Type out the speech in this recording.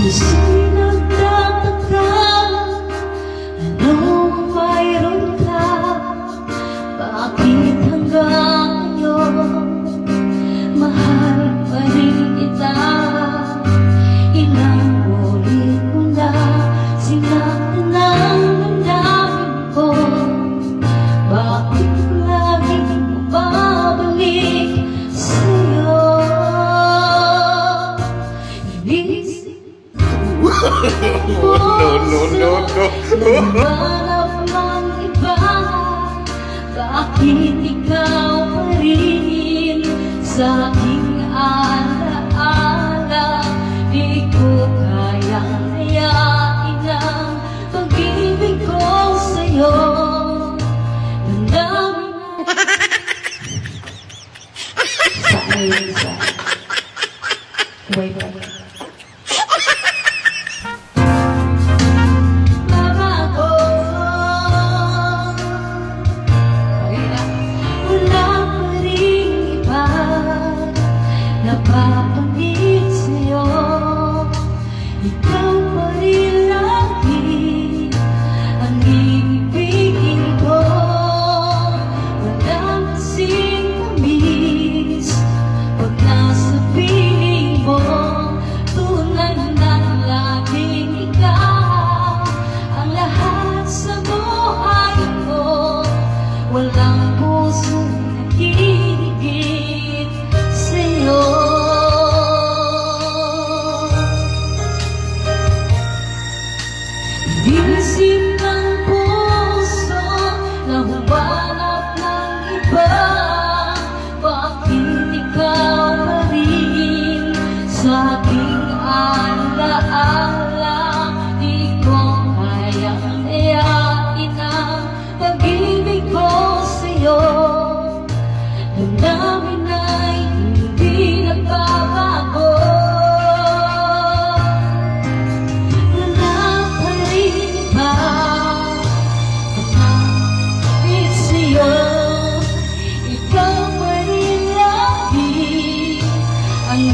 Puso'y nagtataka, anong mayroon ka? Bakit hanggang ngayon mahal pa rin kita? Ilang ulit mo na sinaktan ang damdamin ko. Bakit lagi mo babalik sa'yo? Inisip ko No. naghanap ng iba. Bakit ikaw pa rin sa aking alaala? Di ko kayang hayain ang pag-ibig ko sa'yo. Damdamin sa ayon sa way. Napapanit sa'yo, ikaw pa rin lagi ang ibigin ko. Walang kasing tamis pag nasa piling mo. Tunay na laging ikaw ang lahat sa buhay ko. Walang pusong nagigit sa'yo. Inisip ng puso na humanap ng iba. Bakit ikaw pa rin sa aking alaala? Di ko kayang hayain ang pag-ibig ko sa'yo. Damdamin ay hindi nagbabago. Ang